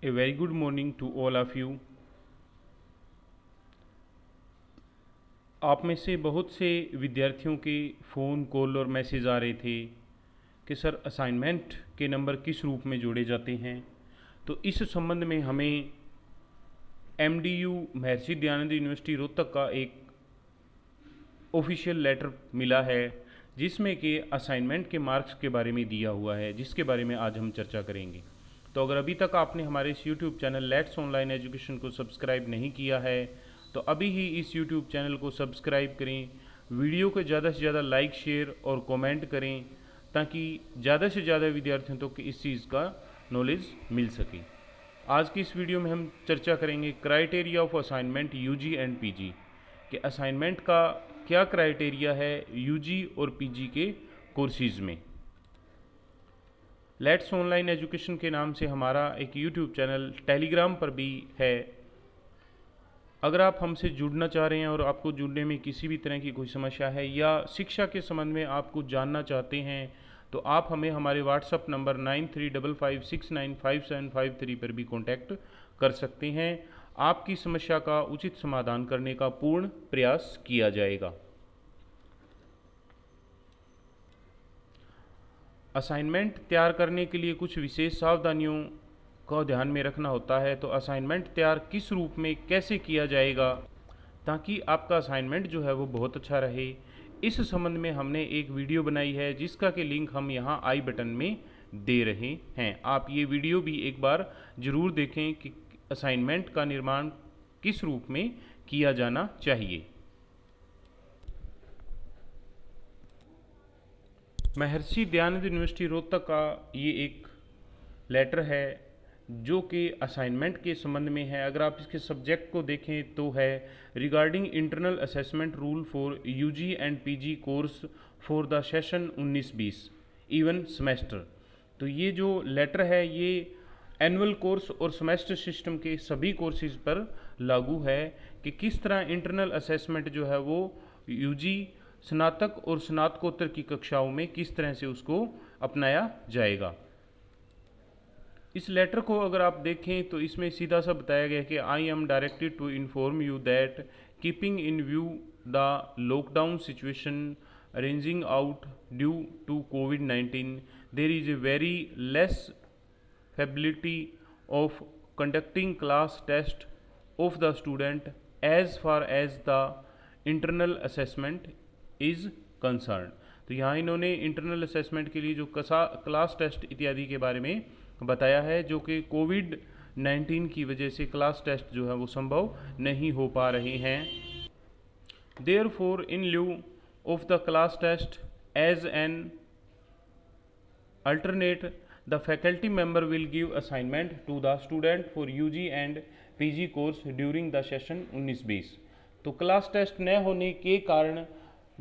A very good morning to all of you. आप में से बहुत से विद्यार्थियों के फ़ोन कॉल और मैसेज आ रहे थे कि सर असाइनमेंट के नंबर किस रूप में जोड़े जाते हैं। तो इस संबंध में हमें MDU महर्षि दयानंद यूनिवर्सिटी रोहतक का एक ऑफिशियल लेटर मिला है जिसमें कि असाइनमेंट के मार्क्स के बारे में दिया हुआ है, जिसके बारे में आज हम चर्चा करेंगे। तो अगर अभी तक आपने हमारे इस YouTube channel let's online education को सब्सक्राइब नहीं किया है तो अभी ही इस यूट्यूब चैनल को सब्सक्राइब करें, वीडियो को ज़्यादा से ज़्यादा लाइक शेयर और कमेंट करें ताकि ज़्यादा से ज़्यादा विद्यार्थियों तक इस चीज़ का नॉलेज मिल सके। आज की इस वीडियो में हम चर्चा करेंगे criteria of assignment UG and PG, कि असाइनमेंट का क्या क्राइटेरिया है यूजी और पीजी के कोर्सेज़ में। लेट्स ऑनलाइन एजुकेशन के नाम से हमारा एक यूट्यूब चैनल टेलीग्राम पर भी है। अगर आप हमसे जुड़ना चाह रहे हैं और आपको जुड़ने में किसी भी तरह की कोई समस्या है या शिक्षा के संबंध में आप कुछ जानना चाहते हैं तो आप हमें हमारे व्हाट्सअप नंबर 9355695753 पर भी कांटेक्ट कर सकते हैं। आपकी समस्या का उचित समाधान करने का पूर्ण प्रयास किया जाएगा। असाइनमेंट तैयार करने के लिए कुछ विशेष सावधानियों को ध्यान में रखना होता है। तो असाइनमेंट तैयार किस रूप में कैसे किया जाएगा ताकि आपका असाइनमेंट जो है वो बहुत अच्छा रहे, इस संबंध में हमने एक वीडियो बनाई है जिसका कि लिंक हम यहाँ आई बटन में दे रहे हैं। आप ये वीडियो भी एक बार ज़रूर देखें कि असाइनमेंट का निर्माण किस रूप में किया जाना चाहिए। महर्षि दयानंद यूनिवर्सिटी रोहतक का ये एक लेटर है जो कि असाइनमेंट के संबंध में है। अगर आप इसके सब्जेक्ट को देखें तो है regarding internal assessment rule for UG and PG course for the session 19-20 even semester. तो ये जो लेटर है ये एनुअल कोर्स और सेमेस्टर सिस्टम के सभी कोर्सेज पर लागू है कि किस तरह इंटरनल असेसमेंट जो है वो यूजी स्नातक और स्नातकोत्तर की कक्षाओं में किस तरह से उसको अपनाया जाएगा। इस लेटर को अगर आप देखें तो इसमें सीधा सा बताया गया है कि I am directed to inform you that keeping in view the lockdown situation arranging out due to कोविड-19 there is a very less feasibility of conducting class test of the student as far as the internal assessment is concerned। तो यहाँ इन्होंने internal assessment के लिए जो class test इत्यादि के बारे में बताया है जो कि कोविड-19 की वजह से क्लास टेस्ट जो है वो संभव नहीं हो पा रहे हैं। Therefore, in lieu of the class test as an alternate, the faculty member will give assignment to the student for UG and PG course during the session 19-20। तो क्लास टेस्ट न होने के कारण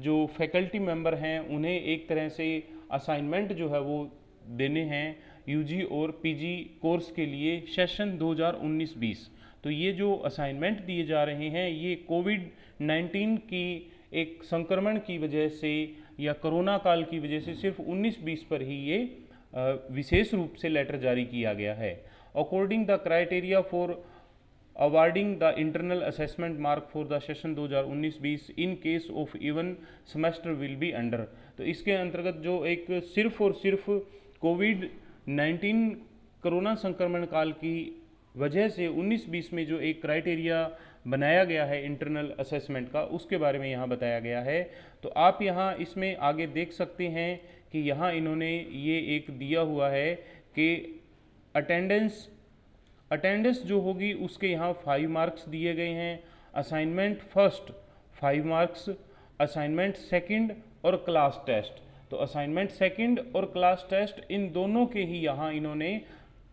जो फैकल्टी मेंबर हैं उन्हें एक तरह से असाइनमेंट जो है वो देने हैं यूजी और पीजी कोर्स के लिए सेशन 2019-20। तो ये जो असाइनमेंट दिए जा रहे हैं ये कोविड-19 की एक संक्रमण की वजह से या कोरोना काल की वजह से सिर्फ 19-20 पर ही ये विशेष रूप से लेटर जारी किया गया है। According the criteria for awarding the internal assessment mark for the session 2019-20 in case of even semester will be under. तो इसके अंतर्गत जो एक सिर्फ और सिर्फ कोविड-19 कोरोना संक्रमण काल की वजह से 19-20 में जो एक क्राइटेरिया बनाया गया है इंटरनल असेसमेंट का उसके बारे में यहाँ बताया गया है। तो आप यहाँ इसमें आगे देख सकते हैं कि यहाँ इन्होंने ये एक दिया हुआ है कि अटेंडेंस जो होगी उसके यहाँ 5 मार्क्स दिए गए हैं। Assignment first 5 marks, assignment second और क्लास टेस्ट। तो असाइनमेंट सेकंड और क्लास टेस्ट इन दोनों के ही यहाँ इन्होंने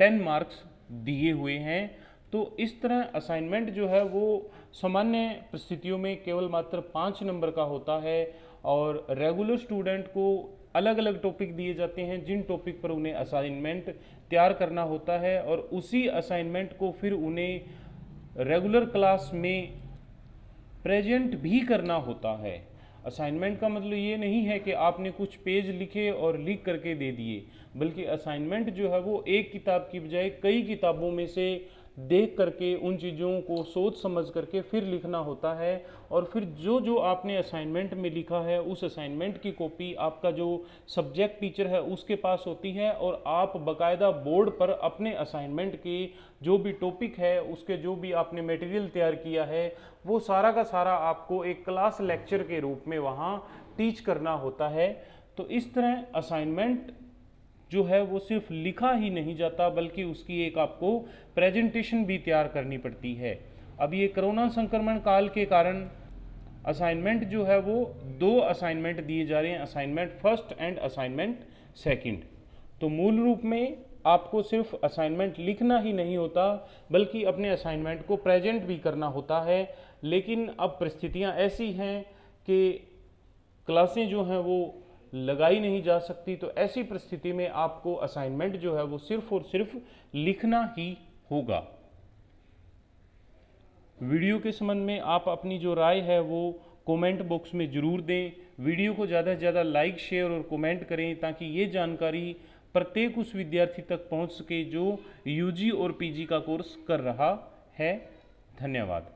10 मार्क्स दिए हुए हैं। तो इस तरह असाइनमेंट जो है वो सामान्य परिस्थितियों में केवल मात्र 5 नंबर का होता है और रेगुलर स्टूडेंट को अलग अलग टॉपिक दिए जाते हैं जिन टॉपिक पर उन्हें असाइनमेंट तैयार करना होता है और उसी असाइनमेंट को फिर उन्हें रेगुलर क्लास में प्रेजेंट भी करना होता है। असाइनमेंट का मतलब ये नहीं है कि आपने कुछ पेज लिखे और लिख करके दे दिए, बल्कि असाइनमेंट जो है वो एक किताब की बजाय कई किताबों में से देख करके उन चीज़ों को सोच समझ करके फिर लिखना होता है। और फिर जो जो आपने असाइनमेंट में लिखा है उस असाइनमेंट की कॉपी आपका जो सब्जेक्ट टीचर है उसके पास होती है, और आप बाकायदा बोर्ड पर अपने असाइनमेंट के जो भी टॉपिक है उसके जो भी आपने मटेरियल तैयार किया है वो सारा का सारा आपको एक क्लास लेक्चर के रूप में वहाँ टीच करना होता है। तो इस तरह असाइनमेंट जो है वो सिर्फ लिखा ही नहीं जाता, बल्कि उसकी एक आपको प्रेजेंटेशन भी तैयार करनी पड़ती है। अब ये कोरोना संक्रमण काल के कारण असाइनमेंट जो है वो 2 असाइनमेंट दिए जा रहे हैं, assignment first and assignment second. तो मूल रूप में आपको सिर्फ असाइनमेंट लिखना ही नहीं होता, बल्कि अपने असाइनमेंट को प्रेजेंट भी करना होता है। लेकिन अब परिस्थितियां ऐसी हैं कि क्लासें जो हैं वो लगाई नहीं जा सकती, तो ऐसी परिस्थिति में आपको असाइनमेंट जो है वो सिर्फ और सिर्फ लिखना ही होगा। वीडियो के संबंध में आप अपनी जो राय है वो कमेंट बॉक्स में ज़रूर दें। वीडियो को ज़्यादा से ज़्यादा लाइक, शेयर और कमेंट करें, ताकि ये जानकारी प्रत्येक उस विद्यार्थी तक पहुंच सके जो यूजी और पीजी का कोर्स कर रहा है। धन्यवाद।